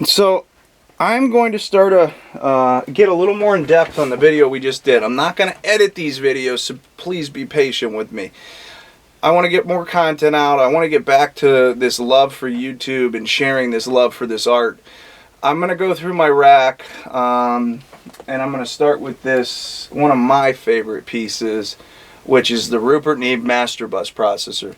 So I'm going to start get a little more in depth on the video we just did. I'm not going to edit these videos, so please be patient with me. I want to get more content out. I want to get back to this love for YouTube and sharing this love for this art. I'm going to go through my rack, and I'm going to start with this, one of my favorite pieces, which is the Rupert Neve Master Bus Processor.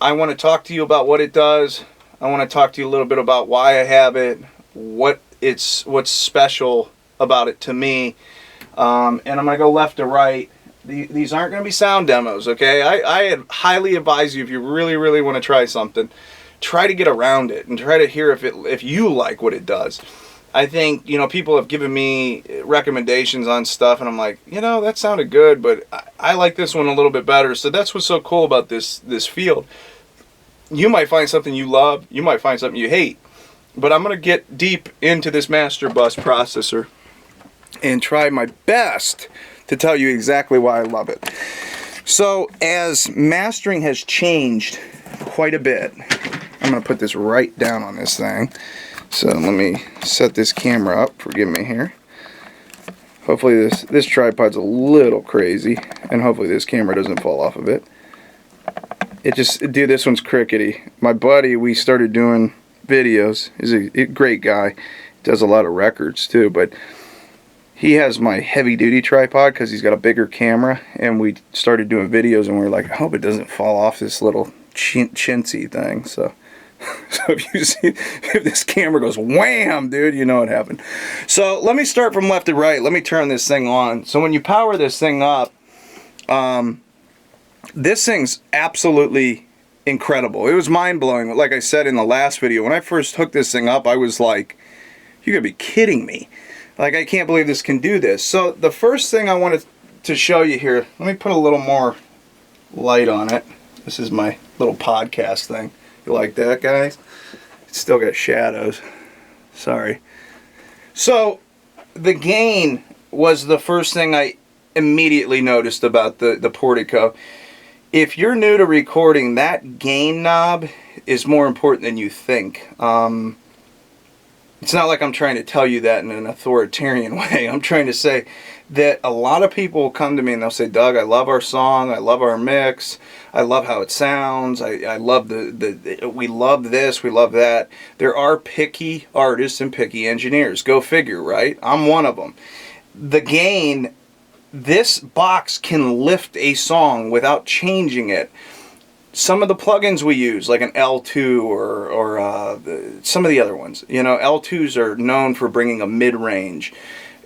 I want to talk to you about what it does. I want to talk to you a little bit about why I have it, what's special about it to me, and I'm going to go left to right. These aren't going to be sound demos, okay? I highly advise you, if you really want to try something, try to get around it and try to hear if you like what it does. I think, you know, people have given me recommendations on stuff, and I'm like, you know, that sounded good, but I like this one a little bit better. So that's what's so cool about this field. You might find something you love, you might find something you hate, but I'm going to get deep into this Master Bus Processor and try my best to tell you exactly why I love it. So as mastering has changed quite a bit, I'm going to put this right down on this thing. So let me set this camera up, forgive me here. Hopefully this tripod's a little crazy, and hopefully this camera doesn't fall off of it. Dude, this one's crickety. My buddy, we started doing videos. He's a great guy. Does a lot of records too, but he has my heavy duty tripod because he's got a bigger camera, and we started doing videos, and we were like, I hope it doesn't fall off this little chintzy thing. So if this camera goes wham, dude, you know what happened. So let me start from left to right. Let me turn this thing on. So when you power this thing up, this thing's absolutely incredible. It was mind-blowing. Like I said in the last video, when I first hooked this thing up, I was like, you're gonna be kidding me. Like, I can't believe this can do this. So the first thing I wanted to show you here, let me put a little more light on it. This is my little podcast thing. You like that, guys? It's still got shadows. Sorry. So the gain was the first thing I immediately noticed about the Portico. If you're new to recording, that gain knob is more important than you think. It's not like I'm trying to tell you that in an authoritarian way. I'm trying to say that a lot of people will come to me and they'll say, Doug, I love our song, I love our mix, I love how it sounds, I love we love this, we love that. There are picky artists and picky engineers. Go figure, right? I'm one of them. The gain, this box can lift a song without changing it. Some of the plugins we use, like an L2 or some of the other ones, you know, L2s are known for bringing a mid-range.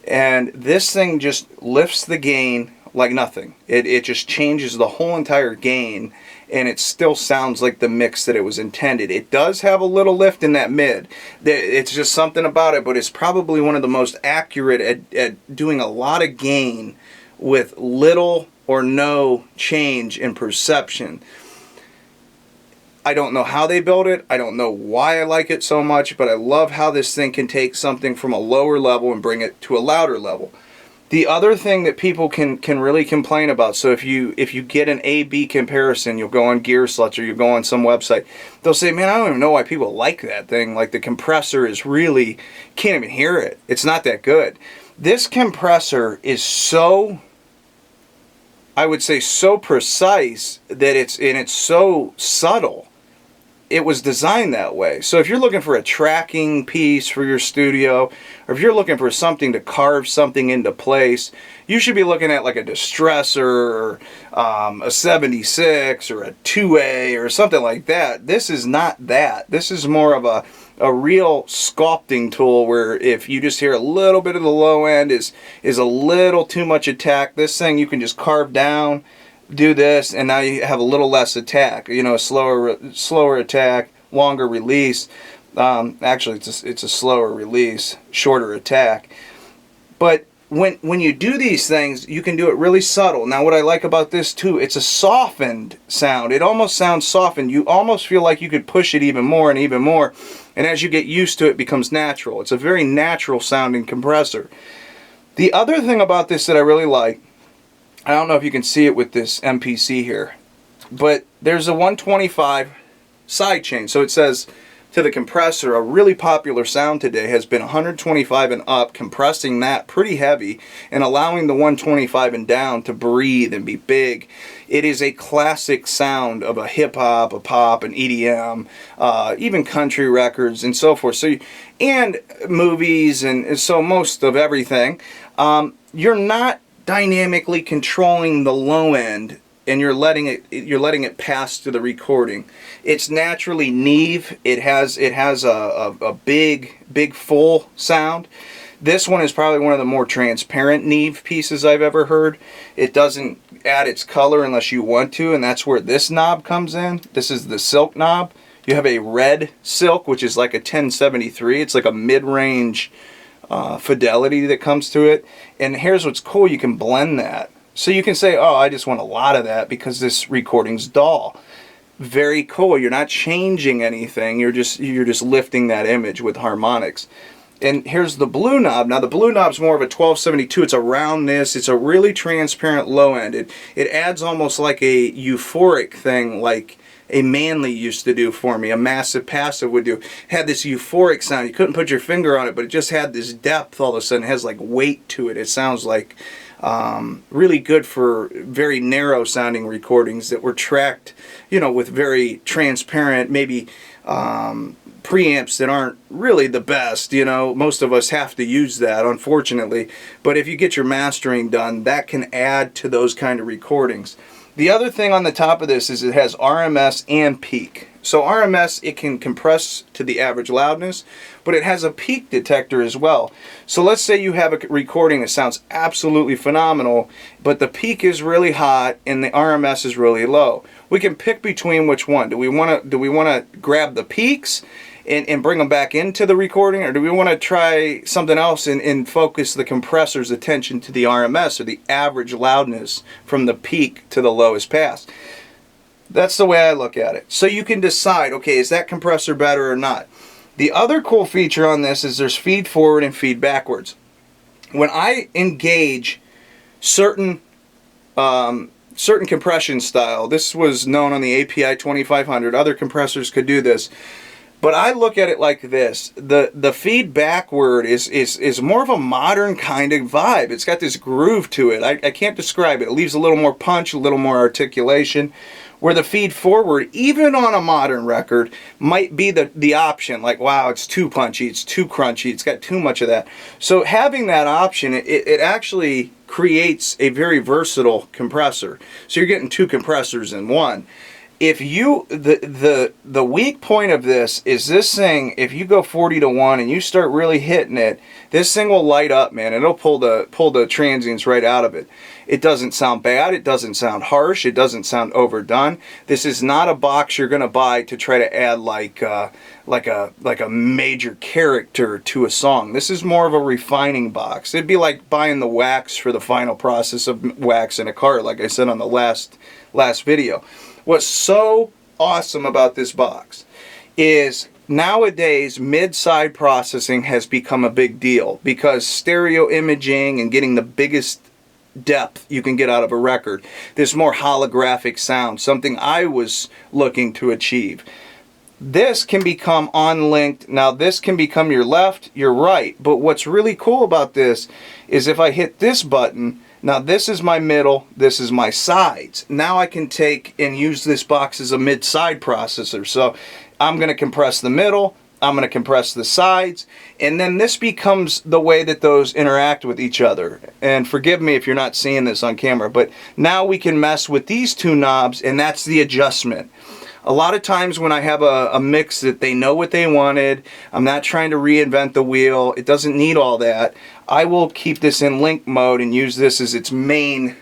And this thing just lifts the gain like nothing. It just changes the whole entire gain, and it still sounds like the mix that it was intended. It does have a little lift in that mid. It's just something about it, but it's probably one of the most accurate at doing a lot of gain with little or no change in perception. I don't know how they built it. I don't know why I like it so much, but I love how this thing can take something from a lower level and bring it to a louder level. The other thing that people can really complain about, so if you get an A-B comparison, you'll go on Gearsluts or you'll go on some website, they'll say, man, I don't even know why people like that thing. Like, the compressor is really, can't even hear it. It's not that good. This compressor is so, I would say, so precise that it's so subtle. It was designed that way. So if you're looking for a tracking piece for your studio, or if you're looking for something to carve something into place, you should be looking at like a distressor or a 76 or a 2A or something like that. This is not that. This is more of a real sculpting tool where if you just hear a little bit of the low end is a little too much attack, this thing you can just carve down, do this, and now you have a little less attack. You know, a slower attack, longer release. Actually, it's a slower release, shorter attack. But when you do these things, you can do it really subtle. Now, what I like about this too, it's a softened sound. It almost sounds softened. You almost feel like you could push it even more and even more. And as you get used to it, it becomes natural. It's a very natural sounding compressor. The other thing about this that I really like, I don't know if you can see it with this MPC here, but there's a 125 sidechain. So it says to the compressor. A really popular sound today has been 125 and up, compressing that pretty heavy and allowing the 125 and down to breathe and be big. It is a classic sound of a hip-hop, a pop, an EDM, even country records and so forth. So, and movies and so most of everything. You're not dynamically controlling the low end, and you're letting it pass to the recording. It's naturally Neve. It has a big full sound. This one is probably one of the more transparent Neve pieces I've ever heard. It doesn't add its color unless you want to, and that's where this knob comes in. This is the silk knob. You have a red silk, which is like a 1073. It's like a mid-range fidelity that comes to it. And here's what's cool, you can blend that. So you can say, oh, I just want a lot of that because this recording's dull. Very cool. You're not changing anything. You're just lifting that image with harmonics. And here's the blue knob. Now the blue knob's more of a 1272. It's around this. It's a really transparent low end. It adds almost like a euphoric thing, like a Manly used to do for me, a Massive Passive would do. It had this euphoric sound. You couldn't put your finger on it, but it just had this depth all of a sudden. It has like weight to it. It sounds like really good for very narrow sounding recordings that were tracked, you know, with very transparent, maybe preamps that aren't really the best. You know, most of us have to use that, unfortunately. But if you get your mastering done, that can add to those kind of recordings. The other thing on the top of this is it has RMS and peak. So RMS, it can compress to the average loudness, but it has a peak detector as well. So let's say you have a recording that sounds absolutely phenomenal, but the peak is really hot and the RMS is really low. We can pick between which one. Do we want to grab the peaks and bring them back into the recording, or do we want to try something else and focus the compressor's attention to the RMS, or the average loudness from the peak to the lowest pass? That's the way I look at it. So you can decide, okay, is that compressor better or not? The other cool feature on this is there's feed forward and feed backwards. When I engage certain compression style, this was known on the API 2500, other compressors could do this, but I look at it like this. The feed backward is more of a modern kind of vibe. It's got this groove to it. I can't describe it. It leaves a little more punch, a little more articulation. Where the feed forward, even on a modern record, might be the option. Like, wow, it's too punchy, it's too crunchy, it's got too much of that. So having that option, it actually creates a very versatile compressor. So you're getting two compressors in one. If you, the weak point of this is this thing, if you go 40-to-1 and you start really hitting it, this thing will light up, man. It'll pull the transients right out of it. It doesn't sound bad. It doesn't sound harsh. It doesn't sound overdone. This is not a box you're going to buy to try to add like a major character to a song. This is more of a refining box. It'd be like buying the wax for the final process of wax in a car, like I said on the last video. What's so awesome about this box is nowadays mid-side processing has become a big deal because stereo imaging and getting the biggest depth you can get out of a record, this more holographic sound, something I was looking to achieve. This can become unlinked. Now this can become your left, your right, but what's really cool about this is if I hit this button, now this is my middle, this is my sides. Now I can take and use this box as a mid-side processor. So I'm going to compress the middle, I'm going to compress the sides, and then this becomes the way that those interact with each other. And forgive me if you're not seeing this on camera, but now we can mess with these two knobs, and that's the adjustment. A lot of times when I have a mix that they know what they wanted, I'm not trying to reinvent the wheel, it doesn't need all that, I will keep this in link mode and use this as its main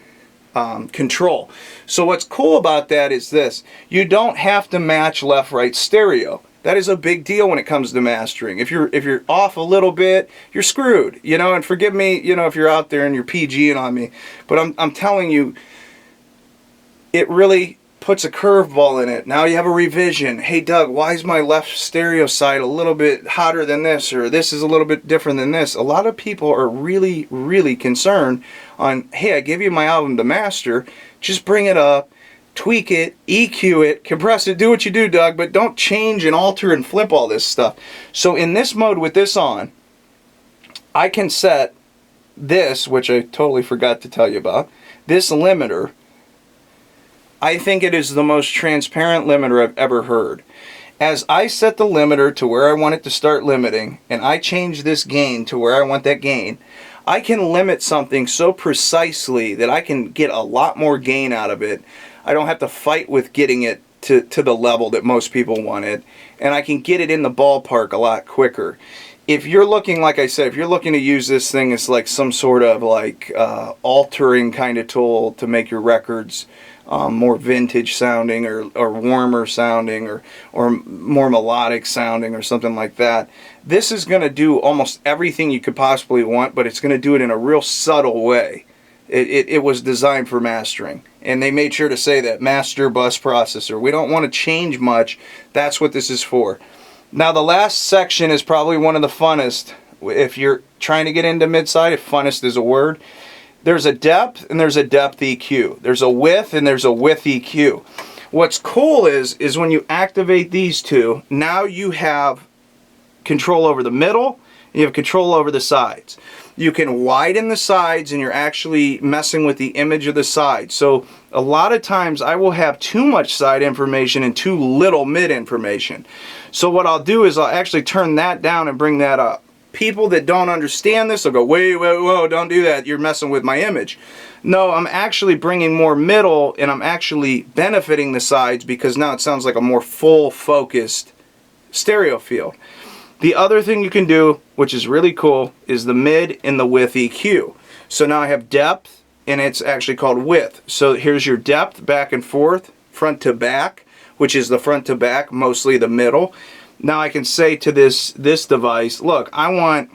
control. So what's cool about that is this: you don't have to match left-right stereo. That is a big deal when it comes to mastering. If you're off a little bit, you're screwed. You know, and forgive me, you know, if you're out there and you're PGing on me, but I'm telling you, it really puts a curveball in it. Now you have a revision. Hey Doug, why is my left stereo side a little bit hotter than this, or this is a little bit different than this? A lot of people are really, really concerned on, hey, I give you my album to master, just bring it up, tweak it, EQ it, compress it, do what you do, Doug, but don't change and alter and flip all this stuff. So in this mode with this on, I can set this, which I totally forgot to tell you about, this limiter. I think it is the most transparent limiter I've ever heard. As I set the limiter to where I want it to start limiting, and I change this gain to where I want that gain, I can limit something so precisely that I can get a lot more gain out of it. I don't have to fight with getting it to the level that most people want it, and I can get it in the ballpark a lot quicker. If you're looking, like I said, if you're looking to use this thing as like some sort of like altering kind of tool to make your records more vintage sounding or warmer sounding or more melodic sounding or something like that, this is going to do almost everything you could possibly want, but it's going to do it in a real subtle way. It was designed for mastering, and they made sure to say that, master bus processor. We don't want to change much. That's what this is for. Now the last section is probably one of the funnest. If you're trying to get into mid-side, if funnest is a word, there's a depth and there's a depth EQ. There's a width and there's a width EQ. What's cool is when you activate these two, now you have control over the middle, and you have control over the sides. You can widen the sides, and you're actually messing with the image of the sides. So a lot of times I will have too much side information and too little mid information. So what I'll do is I'll actually turn that down and bring that up. People that don't understand this will go, wait, whoa, don't do that. You're messing with my image. No, I'm actually bringing more middle, and I'm actually benefiting the sides because now it sounds like a more full focused stereo field. The other thing you can do, which is really cool, is the mid and the width EQ. So now I have depth, and it's actually called width. So here's your depth, back and forth, front to back, which is the front to back, mostly the middle. Now I can say to this device, look, I want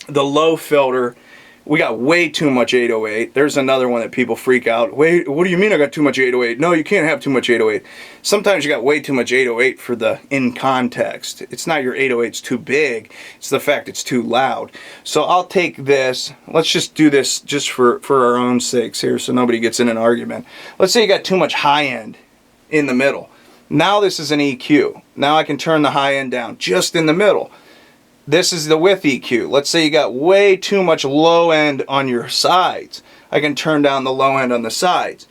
the low filter. We got way too much 808. There's another one that people freak out. Wait, what do you mean I got too much 808? No, you can't have too much 808. Sometimes you got way too much 808 for the in context. It's not your 808's too big. It's the fact it's too loud. So I'll take this. Let's just do this just for our own sakes here so nobody gets in an argument. Let's say you got too much high end in the middle. Now this is an EQ. Now I can turn the high end down just in the middle. This is the width EQ. Let's say you got way too much low end on your sides. I can turn down the low end on the sides.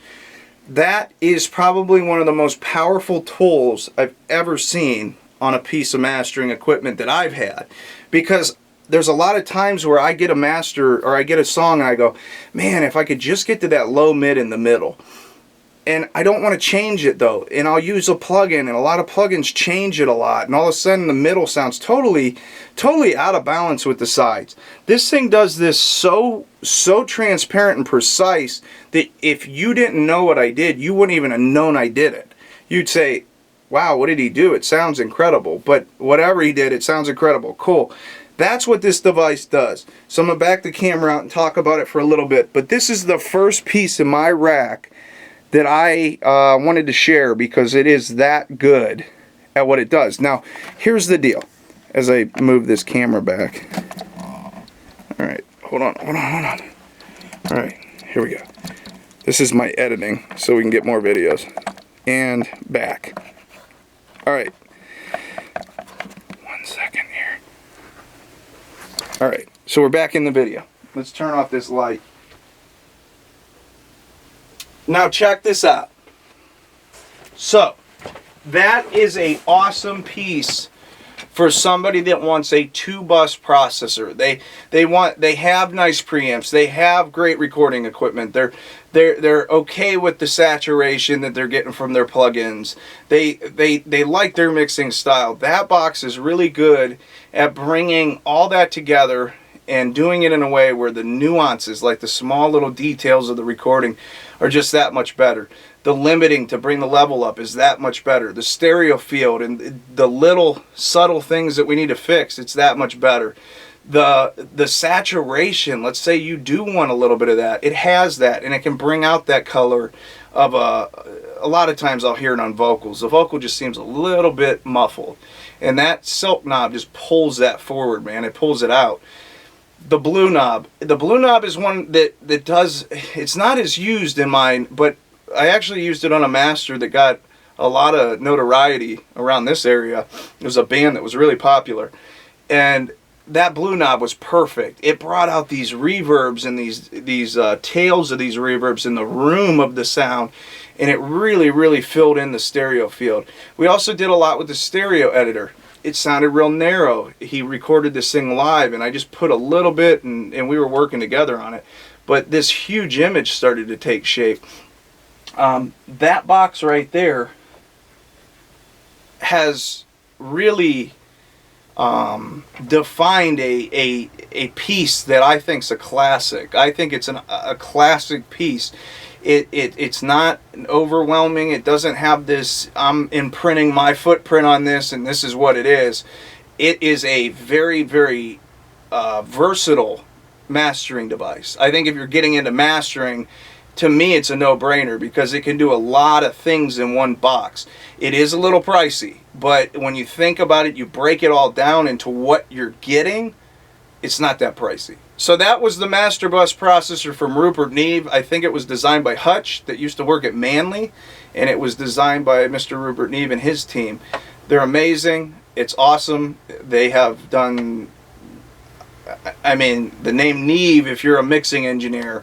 That is probably one of the most powerful tools I've ever seen on a piece of mastering equipment that I've had. Because there's a lot of times where I get a master or I get a song and I go, man, if I could just get to that low mid in the middle. And I don't want to change it though, and I'll use a plugin, and a lot of plugins change it a lot, and all of a sudden the middle sounds totally out of balance with the sides. This thing does this so transparent and precise that if you didn't know what I did, you wouldn't even have known I did it. You'd say, wow, what did he do? It sounds incredible. But whatever he did, it sounds incredible. Cool. That's what this device does. So I'm going to back the camera out and talk about it for a little bit. But this is the first piece in my rack that I wanted to share because it is that good at what it does. Now, here's the deal. As I move this camera back. Alright, hold on. Alright, here we go. This is my editing so we can get more videos. And back. Alright. 1 second here. Alright, so we're back in the video. Let's turn off this light. Now check this out. So, that is an awesome piece for somebody that wants a 2-bus processor. They have nice preamps. They have great recording equipment. They're okay with the saturation that they're getting from their plugins. They like their mixing style. That box is really good at bringing all that together and doing it in a way where the nuances, like the small little details of the recording, are just that much better. The limiting to bring the level up is that much better. The stereo field and the little subtle things that we need to fix, it's that much better. The saturation, let's say you do want a little bit of that, it has that, and it can bring out that color of a lot of times I'll hear it on vocals. The vocal just seems a little bit muffled, and that silk knob just pulls that forward, man. It pulls it out. The blue knob is one that does, it's not as used in mine, but I actually used it on a master that got a lot of notoriety around this area. It was a band that was really popular. And that blue knob was perfect. It brought out these reverbs and these tails of these reverbs in the room of the sound, and it really, really filled in the stereo field. We also did a lot with the stereo editor. It sounded real narrow. He recorded this thing live, and I just put a little bit, and we were working together on it. But this huge image started to take shape. That box right there has really defined a piece that I think's a classic. I think it's a classic piece. It's not overwhelming. It doesn't have this, I'm imprinting my footprint on this and this is what it is. It is a very, very versatile mastering device. I think if you're getting into mastering, to me it's a no-brainer because it can do a lot of things in one box. It is a little pricey, but when you think about it, you break it all down into what you're getting, it's not that pricey. So that was the Master Bus processor from Rupert Neve. I think it was designed by Hutch, that used to work at Manly, and it was designed by Mr. Rupert Neve and his team. They're amazing. It's awesome. They have done, I mean, the name Neve, if you're a mixing engineer,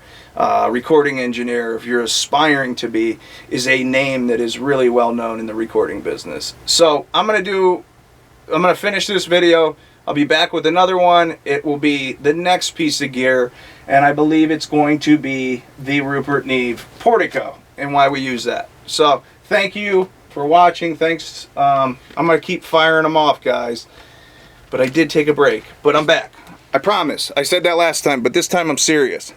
recording engineer, if you're aspiring to be, is a name that is really well known in the recording business. So I'm gonna finish this video. I'll be back with another one. It will be the next piece of gear, and I believe it's going to be the Rupert Neve Portico and why we use that. So thank you for watching. Thanks. I'm gonna keep firing them off, guys, but I did take a break, but I'm back. I promise. I said that last time, but this time I'm serious.